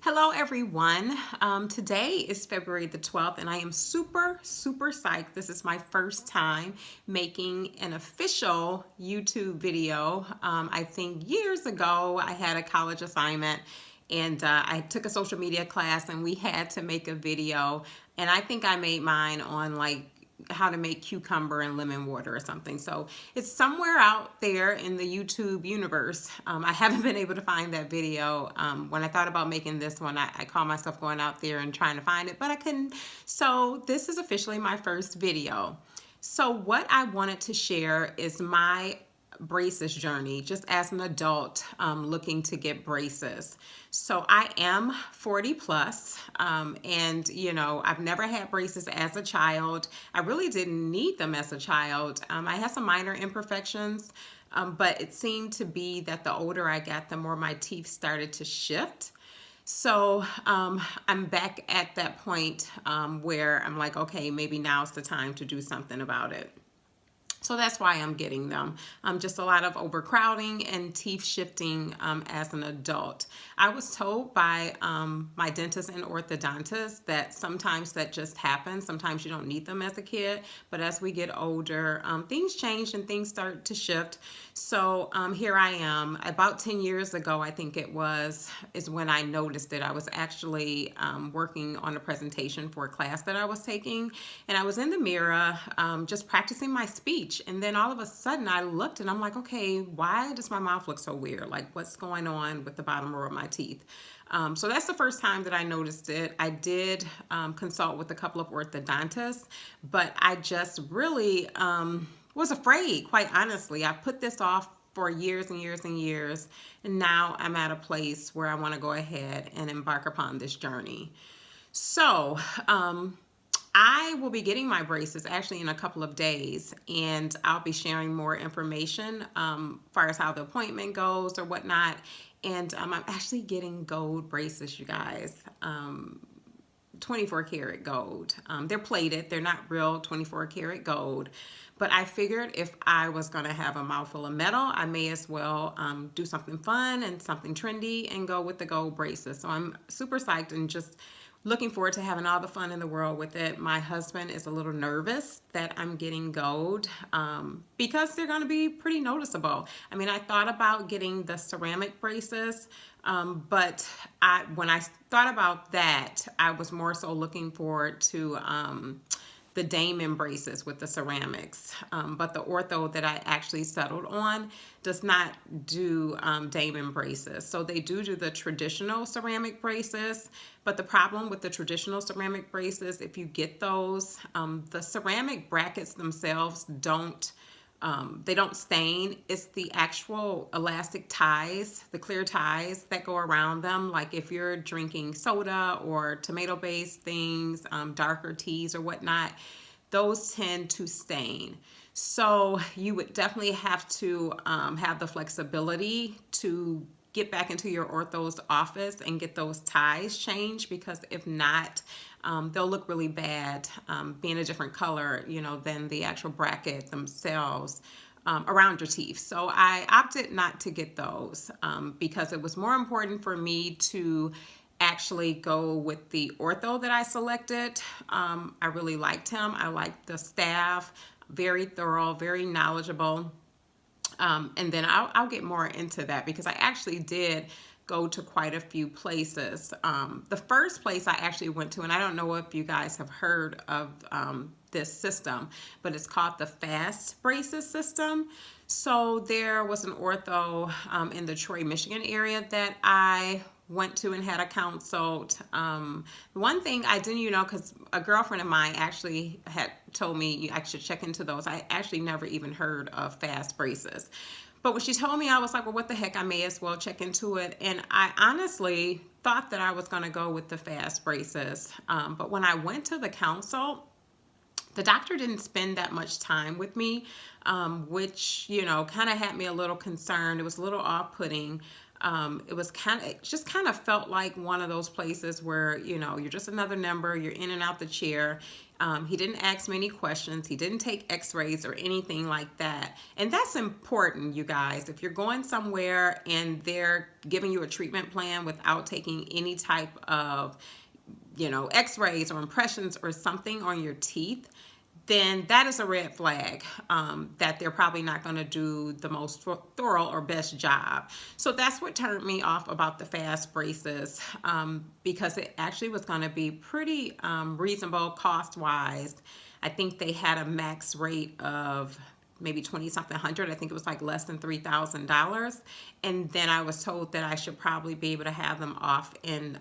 Hello everyone. Today is February the 12th and I am super psyched. This is my first time making an official YouTube video. I think years ago I had a college assignment and I took a social media class and we had to make a video, and I think I made mine on like how to make cucumber and lemon water or something. So it's somewhere out there in the YouTube universe. I haven't been able to find that video. When I thought about making this one, I called myself going out there and trying to find it, but I couldn't. So this is officially my first video. So what I wanted to share is my braces journey just as an adult looking to get braces. So I am 40 plus, and I've never had braces as a child. I really didn't need them as a child. I had some minor imperfections, but it seemed to be that the older I got, the more my teeth started to shift. So I'm back at that point where I'm like, okay, maybe now's the time to do something about it. So that's why I'm getting them. Just a lot of overcrowding and teeth shifting as an adult. I was told by my dentist and orthodontist that sometimes that just happens. Sometimes you don't need them as a kid, but as we get older, things change and things start to shift. So here I am. About 10 years ago, I think it was, is when I noticed it. I was actually working on a presentation for a class that I was taking, and I was in the mirror just practicing my speech. And then all of a sudden I looked and I'm like, okay, why does my mouth look so weird? Like, what's going on with the bottom row of my teeth? So that's the first time that I noticed it. I did consult with a couple of orthodontists, but I just really was afraid, quite honestly. I put this off for years and years and years, and now I'm at a place where I want to go ahead and embark upon this journey. So I will be getting my braces actually in a couple of days, and I'll be sharing more information as far as how the appointment goes or whatnot. And I'm actually getting gold braces, you guys. 24 karat gold. They're plated. They're not real 24 karat gold. But I figured if I was going to have a mouthful of metal, I may as well do something fun and something trendy and go with the gold braces. So I'm super psyched and just looking forward to having all the fun in the world with it. My husband is a little nervous that I'm getting gold because they're going to be pretty noticeable. I mean, I thought about getting the ceramic braces, but when I thought about that, I was more so looking forward to the Damon braces with the ceramics, but the ortho that I actually settled on does not do Damon braces. So they do the traditional ceramic braces, but the problem with the traditional ceramic braces, if you get those, the ceramic brackets themselves don't stain. It's the actual elastic ties, the clear ties that go around them. Like if you're drinking soda or tomato-based things, darker teas or whatnot, those tend to stain. So you would definitely have to have the flexibility to get back into your ortho's office and get those ties changed, because if not, they'll look really bad being a different color, than the actual bracket themselves around your teeth. So I opted not to get those because it was more important for me to actually go with the ortho that I selected. I really liked him. I liked the staff, very thorough, very knowledgeable. And then I'll get more into that because I actually did go to quite a few places. The first place I actually went to, and I don't know if you guys have heard of this system, but it's called the Fast Braces system. So there was an ortho in the Troy, Michigan area that I went to and had a consult. One thing I didn't, because a girlfriend of mine actually had told me I should check into those. I actually never even heard of Fast braces. But when she told me, I was like, well, what the heck, I may as well check into it. And I honestly thought that I was going to go with the Fast braces. But when I went to the consult, the doctor didn't spend that much time with me, which, kind of had me a little concerned. It was a little off-putting. It was it just kind of felt like one of those places where, you know, you're just another number, you're in and out the chair. He didn't ask many questions. He didn't take x-rays or anything like that. And that's important, you guys. If you're going somewhere and they're giving you a treatment plan without taking any type of, you know, x-rays or impressions or something on your teeth, then that is a red flag, that they're probably not going to do the most thorough or best job. So that's what turned me off about the fast braces, because it actually was going to be pretty reasonable cost-wise. I think they had a max rate of maybe 20 something hundred. I think it was like less than $3,000. And then I was told that I should probably be able to have them off in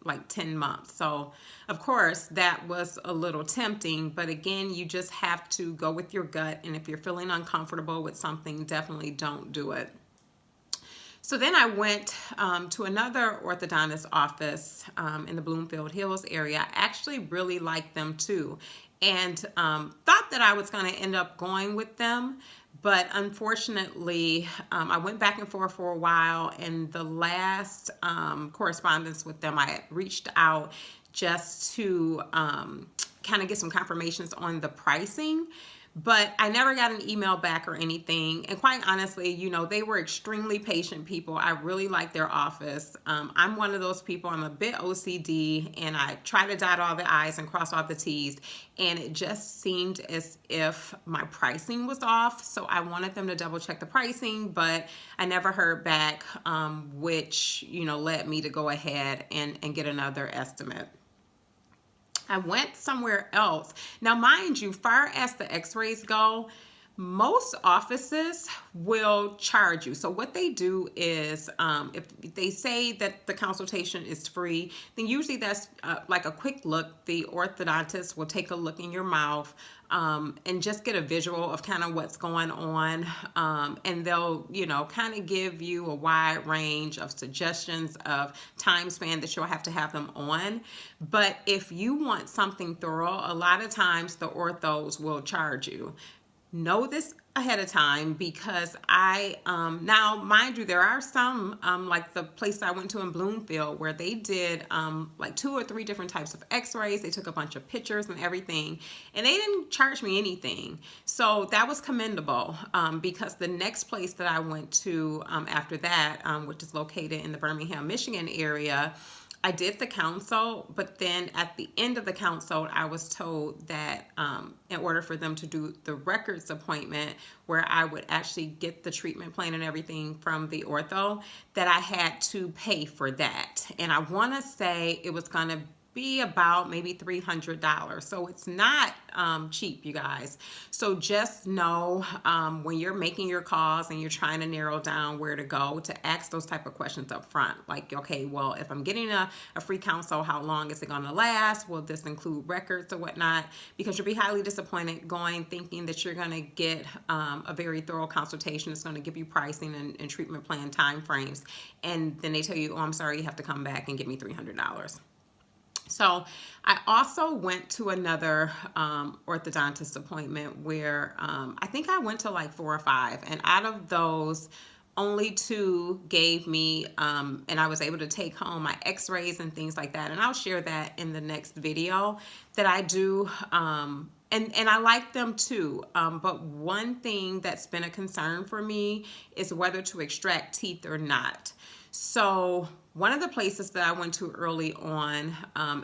like 10 months. So of course that was a little tempting, but again, you just have to go with your gut. And if you're feeling uncomfortable with something, definitely don't do it. So then I went to another orthodontist office in the Bloomfield Hills area. I actually really liked them too, and thought that I was going to end up going with them. But unfortunately, I went back and forth for a while, and the last correspondence with them, I reached out just to kind of get some confirmations on the pricing. But I never got an email back or anything. And quite honestly, you know, they were extremely patient people. I really like their office. I'm one of those people, I'm a bit OCD, and I try to dot all the I's and cross all the T's. And it just seemed as if my pricing was off. So I wanted them to double check the pricing, but I never heard back, which, you know, led me to go ahead and get another estimate. I went somewhere else. Now, mind you, far as the x-rays go, most offices will charge you. So what they do is, if they say that the consultation is free, then usually that's like a quick look. The orthodontist will take a look in your mouth and just get a visual of kind of what's going on. And they'll, you know, kind of give you a wide range of suggestions of time span that you'll have to have them on. But if you want something thorough, a lot of times the orthos will charge you. Know this ahead of time, because I now mind you, there are some like the place I went to in Bloomfield where they did like 2 or 3 different types of x-rays. They took a bunch of pictures and everything, and they didn't charge me anything. So that was commendable, because the next place that I went to after that, which is located in the Birmingham, Michigan area, I did the consult, but then at the end of the consult, I was told that in order for them to do the records appointment, where I would actually get the treatment plan and everything from the ortho, that I had to pay for that. And I want to say it was going to be about maybe $300. So it's not cheap, you guys. So just know when you're making your calls and you're trying to narrow down where to go, to ask those type of questions up front. Like, okay, well, if I'm getting a free consult, how long is it going to last? Will this include records or whatnot? Because you'll be highly disappointed going thinking that you're going to get a very thorough consultation. It's going to give you pricing and treatment plan timeframes. And then they tell you, oh, I'm sorry, you have to come back and give me $300. So I also went to another orthodontist appointment where I think I went to like 4 or 5, and out of those, only 2 gave me, and I was able to take home my x-rays and things like that. And I'll share that in the next video that I do. And I like them too. But one thing that's been a concern for me is whether to extract teeth or not. So one of the places that I went to early on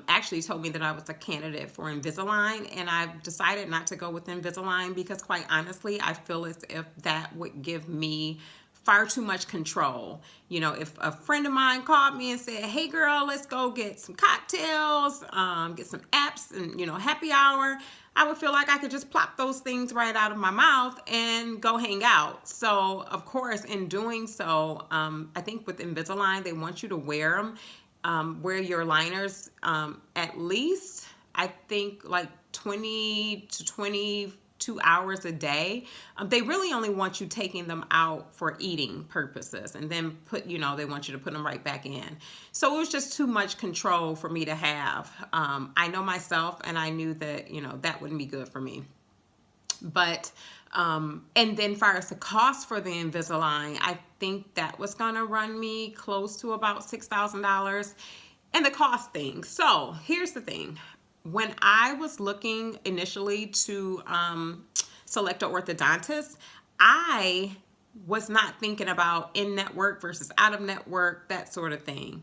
actually told me that I was a candidate for Invisalign, and I've decided not to go with Invisalign because, quite honestly, I feel as if that would give me far too much control. You know, if a friend of mine called me and said, hey girl, let's go get some cocktails, get some apps and, you know, happy hour, I would feel like I could just plop those things right out of my mouth and go hang out. So of course, in doing so, I think with Invisalign, they want you to wear them, wear your liners at least, I think like 20 to 22 hours a day. They really only want you taking them out for eating purposes, and then they want you to put them right back in. So it was just too much control for me to have. I know myself, and I knew that, that wouldn't be good for me. But And then far as the cost for the Invisalign, I think that was gonna run me close to about $6,000. And the cost thing. So here's the thing. When I was looking initially to select an orthodontist, I was not thinking about in-network versus out-of-network, that sort of thing.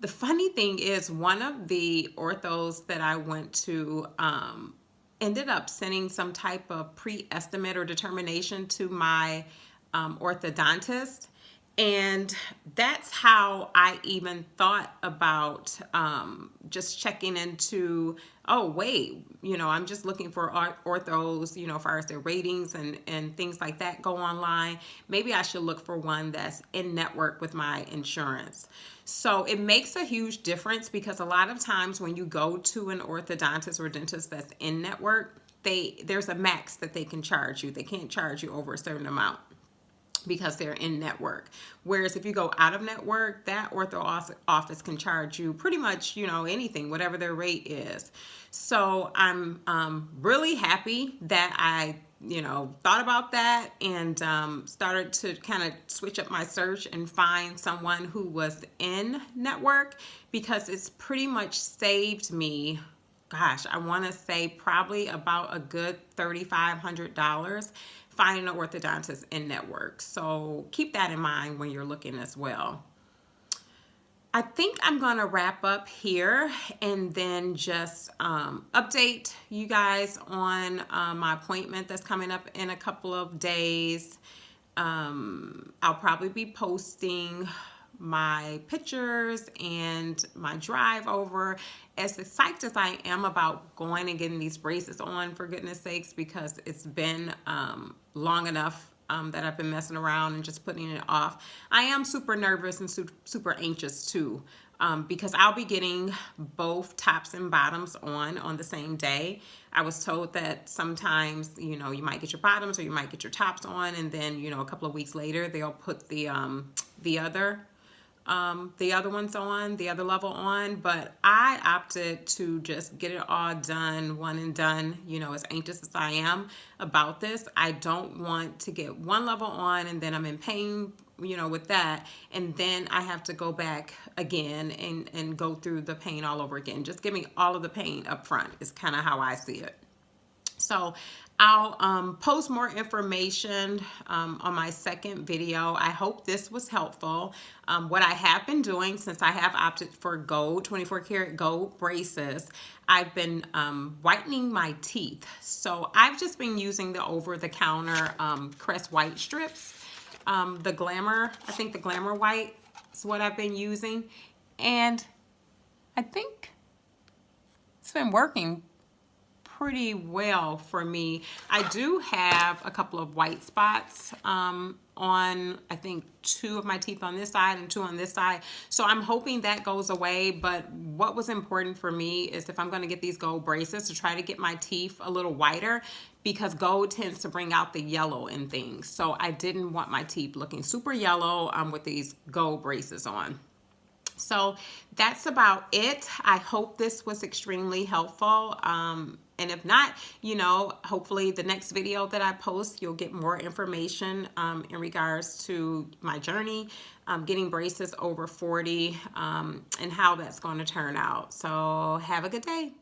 The funny thing is, one of the orthos that I went to ended up sending some type of pre-estimate or determination to my orthodontist. And that's how I even thought about just checking into, oh, wait, I'm just looking for orthos, as far as their ratings and things like that go online. Maybe I should look for one that's in network with my insurance. So it makes a huge difference, because a lot of times when you go to an orthodontist or dentist that's in network, there's a max that they can charge you. They can't charge you over a certain amount, because they're in network. Whereas if you go out of network, that ortho office can charge you pretty much, anything, whatever their rate is. So I'm really happy that I, thought about that and started to kind of switch up my search and find someone who was in network, because it's pretty much saved me, gosh, I want to say probably about a good $3,500 finding an orthodontist in network. So keep that in mind when you're looking as well. I think I'm going to wrap up here and then just update you guys on my appointment that's coming up in a couple of days. I'll probably be posting my pictures and my drive over. As psyched as I am about going and getting these braces on, for goodness sakes, because it's been long enough that I've been messing around and just putting it off, I am super nervous and super anxious too, because I'll be getting both tops and bottoms on the same day. I was told that sometimes, you might get your bottoms or you might get your tops on, and then, a couple of weeks later, they'll put the other ones on, the other level on, but I opted to just get it all done, one and done. As anxious as I am about this, I don't want to get one level on and then I'm in pain, with that, and then I have to go back again and go through the pain all over again. Just give me all of the pain up front is kind of how I see it. So I'll post more information on my second video. I hope this was helpful. What I have been doing, since I have opted for gold, 24 karat gold braces, I've been whitening my teeth. So I've just been using the over-the-counter Crest White strips. The Glamour, I think the Glamour White is what I've been using. And I think it's been working pretty well for me. I do have a couple of white spots on, I think, 2 of my teeth on this side and 2 on this side. So I'm hoping that goes away. But what was important for me is, if I'm going to get these gold braces, to try to get my teeth a little whiter, because gold tends to bring out the yellow in things. So I didn't want my teeth looking super yellow with these gold braces on. So that's about it. I hope this was extremely helpful. And if not, hopefully the next video that I post, you'll get more information in regards to my journey, getting braces over 40, and how that's going to turn out. So have a good day.